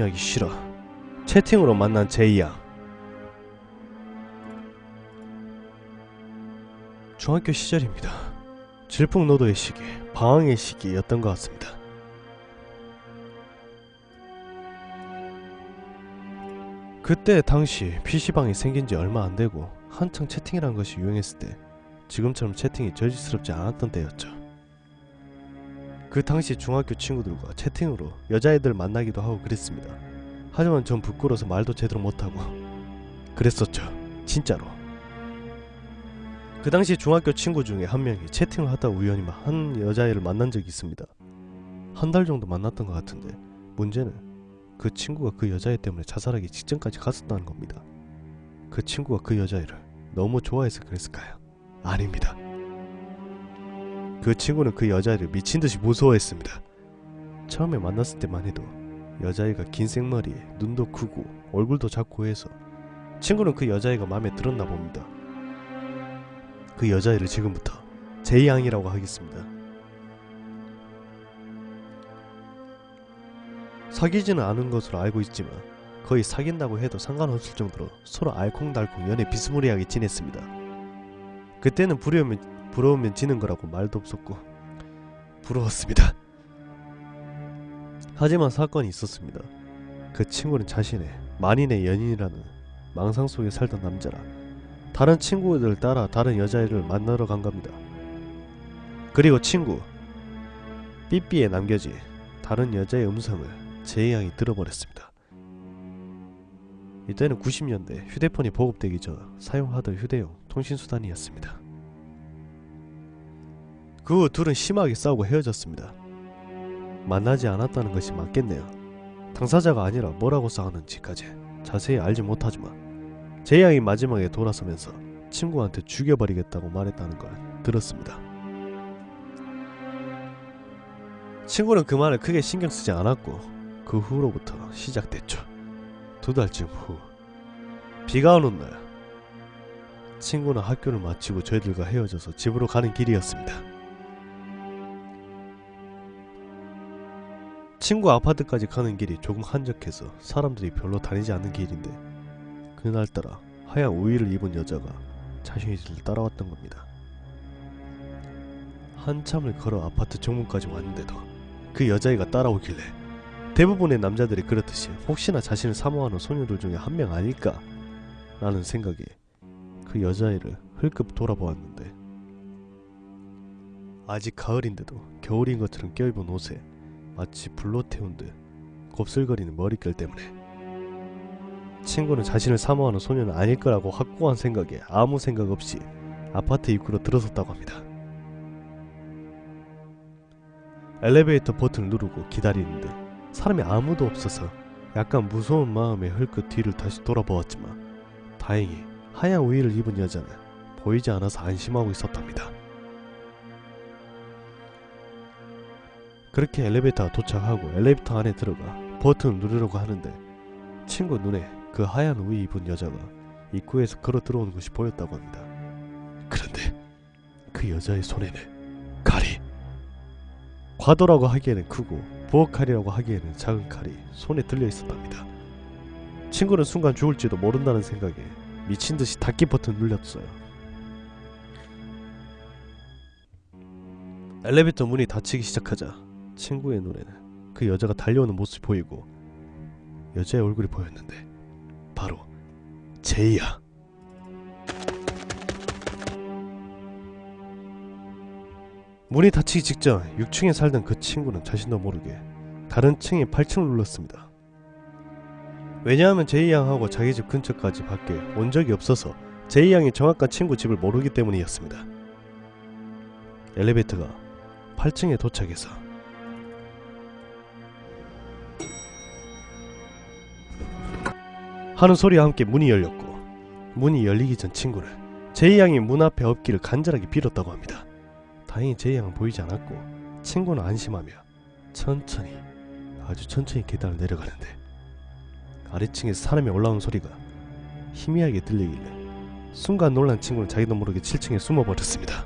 하기 싫어. 채팅으로 만난 제이양. 중학교 시절입니다. 질풍노도의 시기, 방황의 시기였던 것 같습니다. 그때 당시 PC방이 생긴지 얼마 안되고 한창 채팅이란 것이 유행했을 때 지금처럼 채팅이 저질스럽지 않았던 때였죠. 그 당시 중학교 친구들과 채팅으로 여자애들 만나기도 하고 그랬습니다. 하지만 전 부끄러워서 말도 제대로 못하고 그랬었죠. 진짜로. 그 당시 중학교 친구 중에 한 명이 채팅을 하다 우연히 한 여자애를 만난 적이 있습니다. 한 달 정도 만났던 것 같은데 문제는 그 친구가 그 여자애 때문에 자살하기 직전까지 갔었다는 겁니다. 그 친구가 그 여자애를 너무 좋아해서 그랬을까요? 아닙니다. 그 친구는 그 여자애를 미친듯이 무서워했습니다. 처음에 만났을 때만 해도 여자애가 긴 생머리에 눈도 크고 얼굴도 작고 해서 친구는 그 여자애가 마음에 들었나 봅니다. 그 여자애를 지금부터 제이양이라고 하겠습니다. 사귀지는 않은 것으로 알고 있지만 거의 사귄다고 해도 상관없을 정도로 서로 알콩달콩 연애 비스무리하게 지냈습니다. 그때는 부러우면 지는 거라고 말도 없었고 부러웠습니다. 하지만 사건이 있었습니다. 그 친구는 자신의 만인의 연인이라는 망상 속에 살던 남자라 다른 친구들 따라 다른 여자애를 만나러 간 겁니다. 그리고 친구 삐삐에 남겨진 다른 여자의 음성을 제이양이 들어버렸습니다. 이때는 90년대 휴대폰이 보급되기 전 사용하던 휴대용 통신수단이었습니다. 그 후 둘은 심하게 싸우고 헤어졌습니다. 만나지 않았다는 것이 맞겠네요. 당사자가 아니라 뭐라고 싸웠는지까지 자세히 알지 못하지만 제이양이 마지막에 돌아서면서 친구한테 죽여버리겠다고 말했다는 걸 들었습니다. 친구는 그 말을 크게 신경쓰지 않았고 그 후로부터 시작됐죠. 2달쯤 후 비가 오는 날 친구는 학교를 마치고 저희들과 헤어져서 집으로 가는 길이었습니다. 친구 아파트까지 가는 길이 조금 한적해서 사람들이 별로 다니지 않는 길인데 그날따라 하얀 우의를 입은 여자가 자신의 뒤를 따라왔던 겁니다. 한참을 걸어 아파트 정문까지 왔는데도 그 여자애가 따라오길래 대부분의 남자들이 그렇듯이 혹시나 자신을 사모하는 소녀들 중에 한 명 아닐까 라는 생각에 그 여자애를 흘끗 돌아보았는데 아직 가을인데도 겨울인 것처럼 껴입은 옷에 마치 불로 태운 듯 곱슬거리는 머릿결 때문에 친구는 자신을 사모하는 소녀는 아닐 거라고 확고한 생각에 아무 생각 없이 아파트 입구로 들어섰다고 합니다. 엘리베이터 버튼을 누르고 기다리는데 사람이 아무도 없어서 약간 무서운 마음에 흘끗 뒤를 다시 돌아보았지만 다행히 하얀 우의를 입은 여자는 보이지 않아서 안심하고 있었답니다. 그렇게 엘리베이터가 도착하고 엘리베이터 안에 들어가 버튼을 누르려고 하는데 친구 눈에 그 하얀 우의 입은 여자가 입구에서 걸어 들어오는 것이 보였다고 합니다. 그런데 그 여자의 손에는 칼이, 과도라고 하기에는 크고 부엌칼이라고 하기에는 작은 칼이 손에 들려 있었답니다. 친구는 순간 죽을지도 모른다는 생각에 미친듯이 닫기 버튼을 눌렸어요. 엘리베이터 문이 닫히기 시작하자 친구의 눈에는 그 여자가 달려오는 모습이 보이고 여자의 얼굴이 보였는데 바로 제이야. 문이 닫히기 직전 6층에 살던 그 친구는 자신도 모르게 다른 층의 8층을 눌렀습니다. 왜냐하면 제이양하고 자기 집 근처까지 밖에 온 적이 없어서 제이양이 정확한 친구 집을 모르기 때문이었습니다. 엘리베이터가 8층에 도착해서 하는 소리와 함께 문이 열렸고 문이 열리기 전 친구는 제이양이 문 앞에 없기를 간절하게 빌었다고 합니다. 다행히 제이양은 보이지 않았고 친구는 안심하며 천천히, 아주 천천히 계단을 내려가는데 아래층에서 사람이 올라오는 소리가 희미하게 들리길래 순간 놀란 친구는 자기도 모르게 7층에 숨어버렸습니다.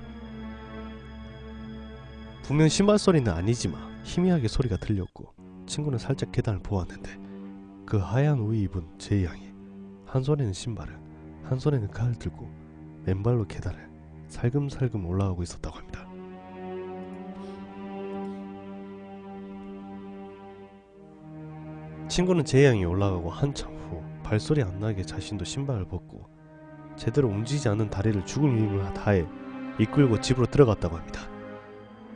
분명 신발 소리는 아니지만 희미하게 소리가 들렸고 친구는 살짝 계단을 보았는데 그 하얀 우유 입은 제이양이 한 손에는 신발을 한 손에는 칼을 들고 맨발로 계단을 살금살금 올라가고 있었다고 합니다. 친구는 제이양이 올라가고 한참 후 발소리 안 나게 자신도 신발을 벗고 제대로 움직이지 않는 다리를 죽을 힘을 다해 이끌고 집으로 들어갔다고 합니다.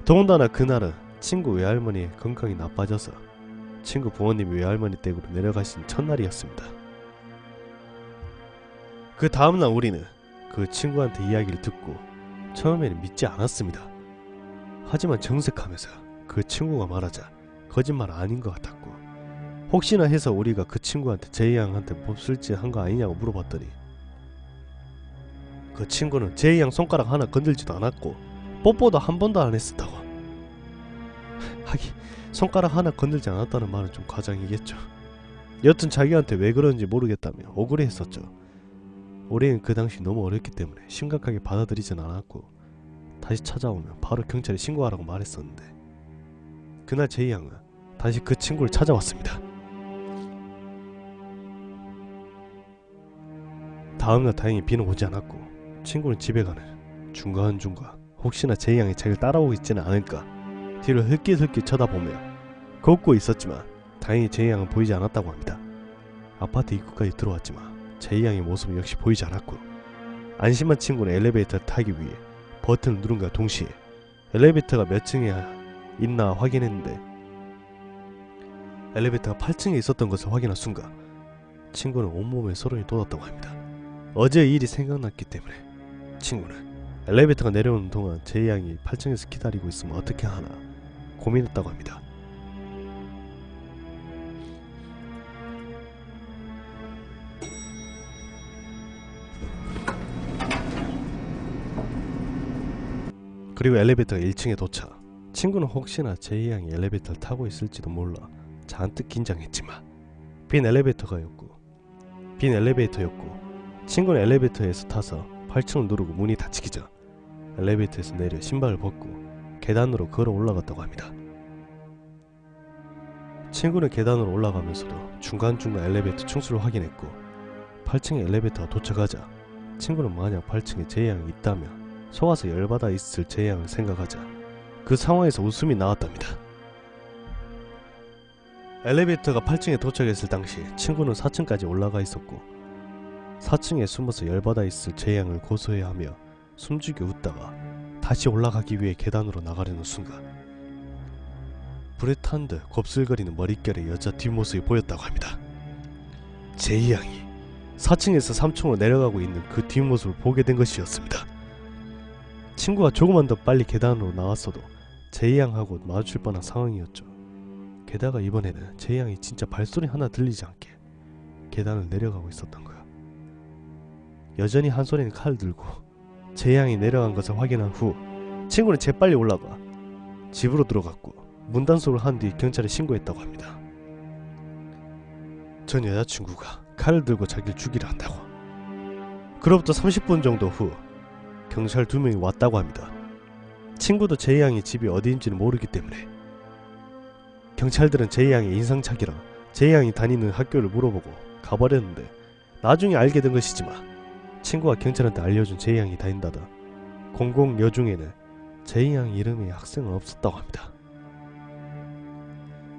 더군다나 그날은 친구 외할머니의 건강이 나빠져서 친구 부모님이 외할머니 댁으로 내려가신 첫날이었습니다. 그 다음날 우리는 그 친구한테 이야기를 듣고 처음에는 믿지 않았습니다. 하지만 정색하면서 그 친구가 말하자 거짓말 아닌 것 같았고, 혹시나 해서 우리가 그 친구한테 제이양한테 몹쓸짓 한 거 아니냐고 물어봤더니 그 친구는 제이양 손가락 하나 건들지도 않았고 뽀뽀도 한 번도 안 했었다고. 하긴 손가락 하나 건들지 않았다는 말은 좀 과장이겠죠. 여튼 자기한테 왜 그런지 모르겠다며 억울해했었죠. 우리는 그 당시 너무 어렸기 때문에 심각하게 받아들이진 않았고 다시 찾아오면 바로 경찰에 신고하라고 말했었는데, 그날 제이양은 다시 그 친구를 찾아왔습니다. 다음날 다행히 비는 오지 않았고 친구는 집에 가는 중간중간 혹시나 제이양이 자기를 따라오고 있지는 않을까 뒤를 흘낏흘낏 쳐다보며 걷고 있었지만 다행히 제이양은 보이지 않았다고 합니다. 아파트 입구까지 들어왔지만 제이양의 모습은 역시 보이지 않았고, 안심한 친구는 엘리베이터를 타기 위해 버튼을 누른과 동시에 엘리베이터가 몇 층에 있나 확인했는데 엘리베이터가 8층에 있었던 것을 확인한 순간 친구는 온몸에 소름이 돋았다고 합니다. 어제의 일이 생각났기 때문에 친구는 엘리베이터가 내려오는 동안 제이양이 8층에서 기다리고 있으면 어떻게 하나 고민했다고 합니다. 그리고 엘리베이터가 1층에 도착. 친구는 혹시나 제이양이 엘리베이터를 타고 있을지도 몰라 잔뜩 긴장했지만 빈 엘리베이터였고 친구는 엘리베이터에서 타서 8층을 누르고 문이 닫히기 전 엘리베이터에서 내려 신발을 벗고 계단으로 걸어 올라갔다고 합니다. 친구는 계단으로 올라가면서도 중간중간 엘리베이터 층수를 확인했고 8층에 엘리베이터가 도착하자 친구는 만약 8층에 제이양이 있다면 속아서 열받아 있을 제이양을 생각하자 그 상황에서 웃음이 나왔답니다. 엘리베이터가 8층에 도착했을 당시 친구는 4층까지 올라가 있었고 4층에 숨어서 열받아 있을 제이양을 고소해하며 숨죽여 웃다가 다시 올라가기 위해 계단으로 나가려는 순간 불에 탄 듯 곱슬거리는 머릿결의 여자 뒷모습이 보였다고 합니다. 제이양이 4층에서 3층으로 내려가고 있는 그 뒷모습을 보게 된 것이었습니다. 친구가 조금만 더 빨리 계단으로 나왔어도 제이양하고 마주칠 뻔한 상황이었죠. 게다가 이번에는 제이양이 진짜 발소리 하나 들리지 않게 계단을 내려가고 있었던 거야. 여전히 한 손에는 칼을 들고 제이양이 내려간 것을 확인한 후 친구는 재빨리 올라가 집으로 들어갔고 문단속을 한 뒤 경찰에 신고했다고 합니다. 전 여자친구가 칼을 들고 자기를 죽이려 한다고. 그로부터 30분 정도 후 경찰 2명이 왔다고 합니다. 친구도 제이양이 집이 어디인지는 모르기 때문에 경찰들은 제이양의 인상착의랑 제이양이 다니는 학교를 물어보고 가버렸는데 나중에 알게 된 것이지만 친구가 경찰한테 알려준 제이양이 다닌다다 공공 여중에는 제이양 이름의 학생은 없었다고 합니다.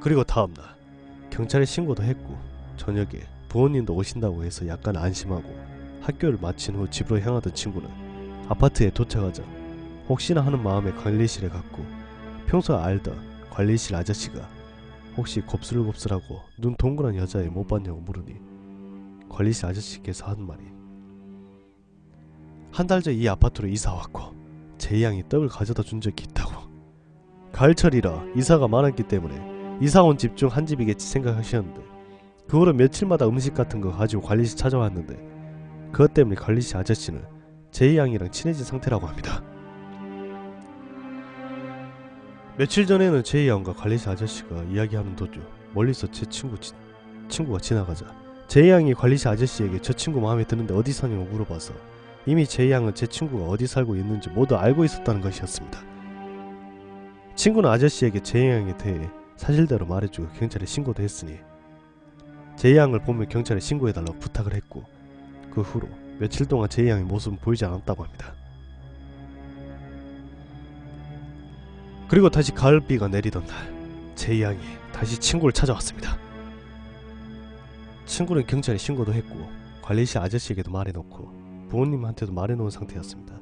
그리고 다음날 경찰에 신고도 했고 저녁에 부모님도 오신다고 해서 약간 안심하고 학교를 마친 후 집으로 향하던 친구는 아파트에 도착하자 혹시나 하는 마음에 관리실에 갔고 평소에 알던 관리실 아저씨가 혹시 곱슬곱슬하고 눈 동그란 여자애 못 봤냐고 물으니 관리실 아저씨께서 하는 말이 한 달 전 이 아파트로 이사왔고 제이양이 떡을 가져다 준 적이 있다고. 가을철이라 이사가 많았기 때문에 이사온 집 중 한 집이겠지 생각하셨는데 그 후로 며칠마다 음식 같은 거 가지고 관리실 찾아왔는데 그것 때문에 관리실 아저씨는 제이양이랑 친해진 상태라고 합니다. 며칠 전에는 제이양과 관리실 아저씨가 이야기하는 도중 멀리서 제 친구가 지나가자 제이양이 관리실 아저씨에게 저 친구 마음에 드는데 어디 사냐고 물어봐서 이미 제이양은 제 친구가 어디 살고 있는지 모두 알고 있었다는 것이었습니다. 친구는 아저씨에게 제이양에 대해 사실대로 말해주고 경찰에 신고도 했으니 제이양을 보며 경찰에 신고해달라고 부탁을 했고, 그 후로 며칠 동안 제이양의 모습은 보이지 않았다고 합니다. 그리고 다시 가을비가 내리던 날, 제이양이 다시 친구를 찾아왔습니다. 친구는 경찰에 신고도 했고 관리실 아저씨에게도 말해놓고 부모님한테도 말해놓은 상태였습니다.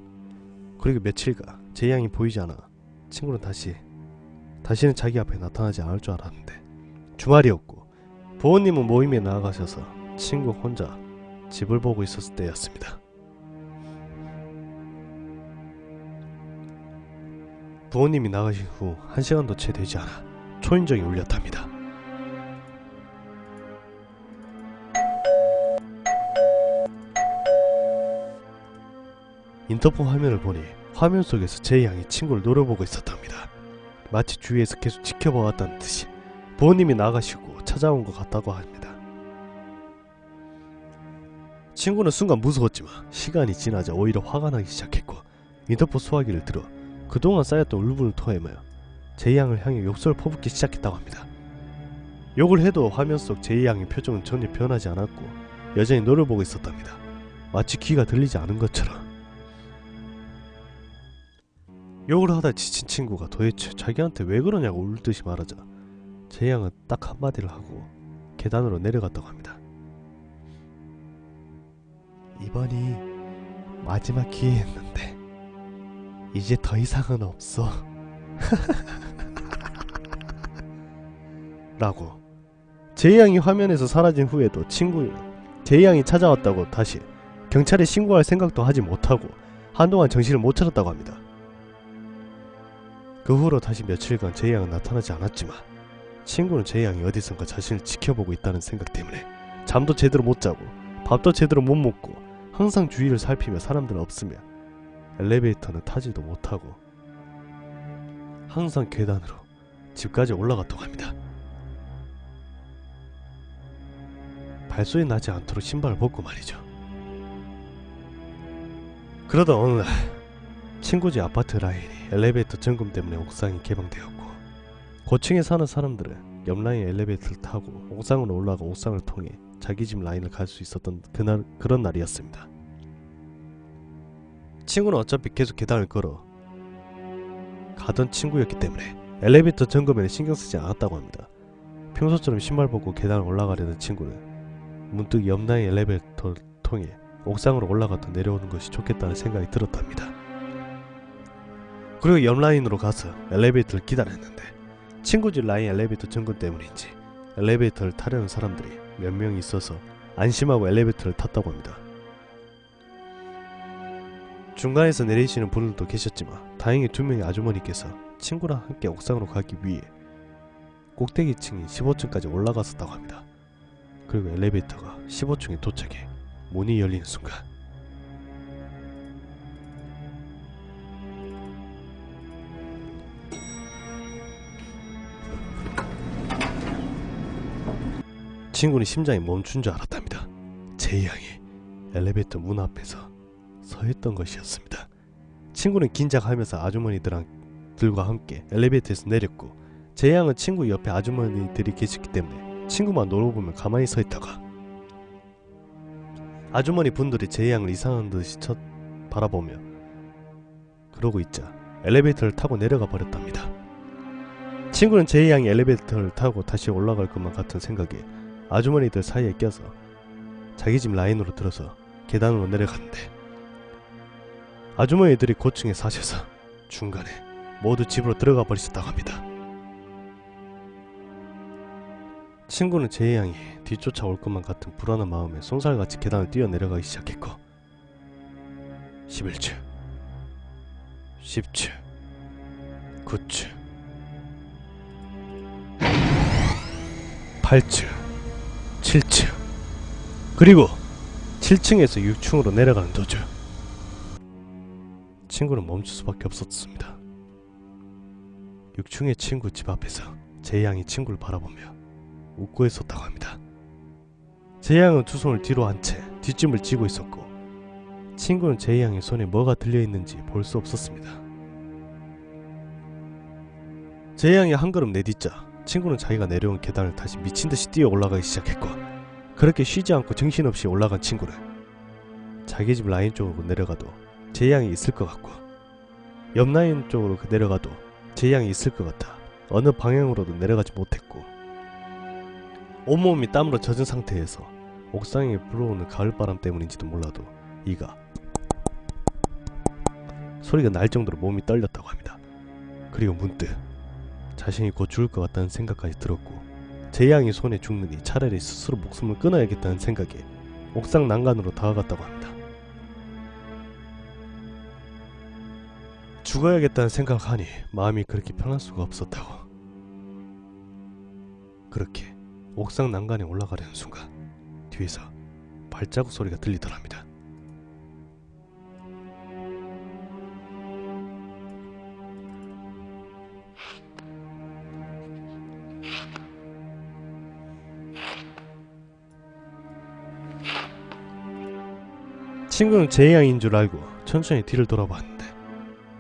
그리고 며칠간 제이양이 보이지 않아 친구는 다시는 자기 앞에 나타나지 않을 줄 알았는데, 주말이었고 부모님은 모임에 나가셔서 친구 혼자 집을 보고 있었을 때였습니다. 부모님이 나가신 후 1시간도 채 되지 않아 초인종이 울렸답니다. 인터폰 화면을 보니 화면 속에서 제이양이 친구를 노려보고 있었답니다. 마치 주위에서 계속 지켜보았다는 듯이 부모님이 나가시고 찾아온 것 같다고 합니다. 친구는 순간 무서웠지만 시간이 지나자 오히려 화가 나기 시작했고, 인터폰 수화기를 들어 그동안 쌓였던 울분을 토해며 제이양을 향해 욕설을 퍼붓기 시작했다고 합니다. 욕을 해도 화면 속 제이양의 표정은 전혀 변하지 않았고 여전히 노려보고 있었답니다. 마치 귀가 들리지 않은 것처럼. 욕을 하다 지친 친구가 도대체 자기한테 왜 그러냐고 울듯이 말하자 제이양은 딱 한마디를 하고 계단으로 내려갔다고 합니다. 이번이 마지막 기회였는데 이제 더 이상은 없어 라고. 제이양이 화면에서 사라진 후에도 친구는 제이양이 찾아왔다고 다시 경찰에 신고할 생각도 하지 못하고 한동안 정신을 못 차렸다고 합니다. 그 후로 다시 며칠간 제이양은 나타나지 않았지만 친구는 제이양이 어디선가 자신을 지켜보고 있다는 생각 때문에 잠도 제대로 못 자고 밥도 제대로 못 먹고 항상 주위를 살피며 사람들 없으며 엘리베이터는 타지도 못하고 항상 계단으로 집까지 올라갔다고 합니다. 발소리 나지 않도록 신발을 벗고 말이죠. 그러다 어느 날 친구 집 아파트 라인이 엘리베이터 점검 때문에 옥상이 개방되었고, 고층에 사는 사람들은 옆 라인 엘리베이터를 타고 옥상으로 올라가 옥상을 통해 자기 집 라인을 갈 수 있었던 그런 날이었습니다. 친구는 어차피 계속 계단을 걸어 가던 친구였기 때문에 엘리베이터 점검에는 신경 쓰지 않았다고 합니다. 평소처럼 신발 벗고 계단을 올라가려는 친구는 문득 옆 라인 엘리베이터를 통해 옥상으로 올라갔다 내려오는 것이 좋겠다는 생각이 들었답니다. 그리고 옆 라인으로 가서 엘리베이터를 기다렸는데 친구 집 라인 엘리베이터 점검 때문인지 엘리베이터를 타려는 사람들이 몇 명 있어서 안심하고 엘리베이터를 탔다고 합니다. 중간에서 내리시는 분들도 계셨지만 다행히 2명의 아주머니께서 친구랑 함께 옥상으로 가기 위해 꼭대기층인 15층까지 올라갔었다고 합니다. 그리고 엘리베이터가 15층에 도착해 문이 열리는 순간 친구는 심장이 멈춘 줄 알았답니다. 제이양이 엘리베이터 문 앞에서 서 있던 것이었습니다. 친구는 긴장하면서 아주머니들과 함께 엘리베이터에서 내렸고, 제이양은 친구 옆에 아주머니들이 계셨기 때문에 친구만 노려보며 가만히 서 있다가 아주머니 분들이 제이양을 이상한 듯이 바라보며 그러고 있자 엘리베이터를 타고 내려가 버렸답니다. 친구는 제이양이 엘리베이터를 타고 다시 올라갈 것만 같은 생각에 아주머니들 사이에 껴서 자기 집 라인으로 들어서 계단으로 내려갔는데, 아주머니들이 고층에 사셔서 중간에 모두 집으로 들어가 버리셨다고 합니다. 친구는 제이양이 뒤쫓아올 것만 같은 불안한 마음에 쏜살같이 계단을 뛰어내려가기 시작했고, 11층, 10층, 9층, 8층, 7층, 그리고 7층에서 6층으로 내려가는 도중 친구는 멈출 수밖에 없었습니다. 6층의 친구 집 앞에서 제이양이 친구를 바라보며 웃고 있었다고 합니다. 제이양은 두 손을 뒤로 한 채 뒷짐을 지고 있었고, 친구는 제이양의 손에 뭐가 들려있는지 볼 수 없었습니다. 제이양이 한 걸음 내딛자 친구는 자기가 내려온 계단을 다시 미친듯이 뛰어 올라가기 시작했고, 그렇게 쉬지 않고 정신없이 올라간 친구는 자기 집 라인 쪽으로 내려가도 재양이 있을 것 같고, 옆 라인 쪽으로 내려가도 재양이 있을 것 같아 어느 방향으로도 내려가지 못했고, 온몸이 땀으로 젖은 상태에서 옥상에 불어오는 가을바람 때문인지도 몰라도 이가 소리가 날 정도로 몸이 떨렸다고 합니다. 그리고 문득 자신이 곧 죽을 것 같다는 생각까지 들었고, 재양이 손에 죽느니 차라리 스스로 목숨을 끊어야겠다는 생각에 옥상 난간으로 다가갔다고 합니다. 죽어야겠다는 생각을 하니 마음이 그렇게 편할 수가 없었다고. 그렇게 옥상 난간에 올라가려는 순간 뒤에서 발자국 소리가 들리더랍니다. 친구는 재양인 줄 알고 천천히 뒤를 돌아봤는데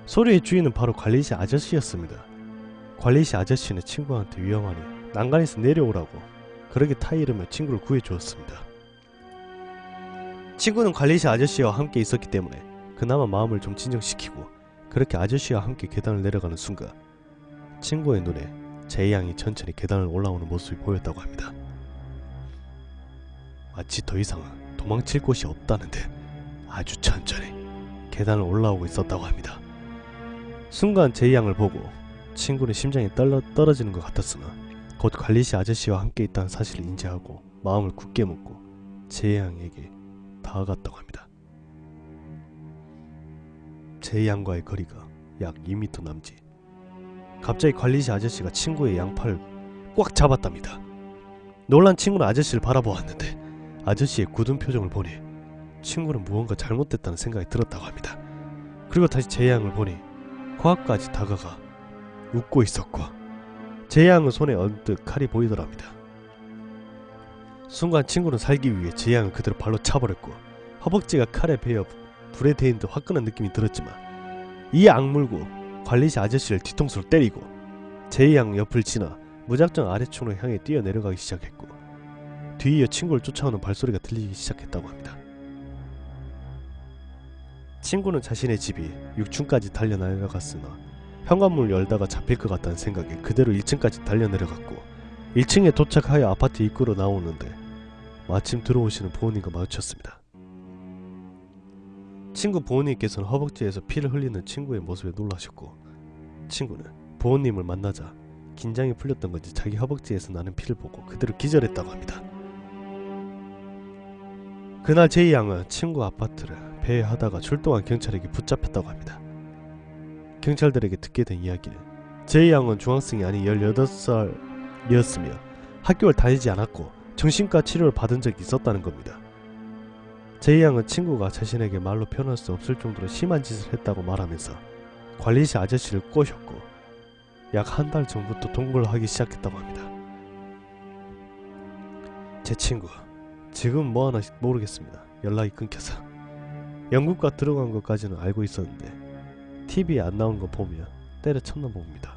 소리의 주인은 바로 관리시 아저씨였습니다. 관리시 아저씨는 친구한테 위험하니 난간에서 내려오라고 그렇게 타이르며 친구를 구해주었습니다. 친구는 관리시 아저씨와 함께 있었기 때문에 그나마 마음을 좀 진정시키고 그렇게 아저씨와 함께 계단을 내려가는 순간 친구의 눈에 재양이 천천히 계단을 올라오는 모습이 보였다고 합니다. 마치 더 이상은 도망칠 곳이 없다는 듯 아주 천천히 계단을 올라오고 있었다고 합니다. 순간 재양을 보고 친구는 심장이 떨어지는 것 같았으나 곧 관리시 아저씨와 함께 있다는 사실을 인지하고 마음을 굳게 먹고 재양에게 다가갔다고 합니다. 재양과의 거리가 약 2m 남짓. 갑자기 관리시 아저씨가 친구의 양팔을 꽉 잡았답니다. 놀란 친구는 아저씨를 바라보았는데 아저씨의 굳은 표정을 보니 친구는 무언가 잘못됐다는 생각이 들었다고 합니다. 그리고 다시 재양을 보니 코앞까지 다가가 웃고 있었고 재양의 손에 언뜻 칼이 보이더랍니다. 순간 친구는 살기 위해 재양을 그대로 발로 차버렸고 허벅지가 칼에 베어 불에 데인 듯 화끈한 느낌이 들었지만 이에 악물고 관리시 아저씨를 뒤통수로 때리고 재양 옆을 지나 무작정 아래층으로 향해 뛰어내려가기 시작했고 뒤이어 친구를 쫓아오는 발소리가 들리기 시작했다고 합니다. 친구는 자신의 집이 6층까지 달려내려갔으나 현관문을 열다가 잡힐 것 같다는 생각에 그대로 1층까지 달려내려갔고 1층에 도착하여 아파트 입구로 나오는데 마침 들어오시는 부모님과 마주쳤습니다. 친구 부모님께서는 허벅지에서 피를 흘리는 친구의 모습에 놀라셨고 친구는 부모님을 만나자 긴장이 풀렸던 건지 자기 허벅지에서 나는 피를 보고 그대로 기절했다고 합니다. 그날 제이 양은 친구 아파트를 배회하다가 출동한 경찰에게 붙잡혔다고 합니다. 경찰들에게 듣게 된 이야기는 제이 양은 중학생이 아닌 18살이었으며 학교를 다니지 않았고 정신과 치료를 받은 적이 있었다는 겁니다. 제이 양은 친구가 자신에게 말로 표현할 수 없을 정도로 심한 짓을 했다고 말하면서 관리시 아저씨를 꼬셨고 약 한 달 전부터 동거를 하기 시작했다고 합니다. 제 친구 지금 뭐하나 모르겠습니다. 연락이 끊겨서. 영국과 들어간 것까지는 알고 있었는데 TV에 안 나온 거 보면 때려쳤나 봅니다.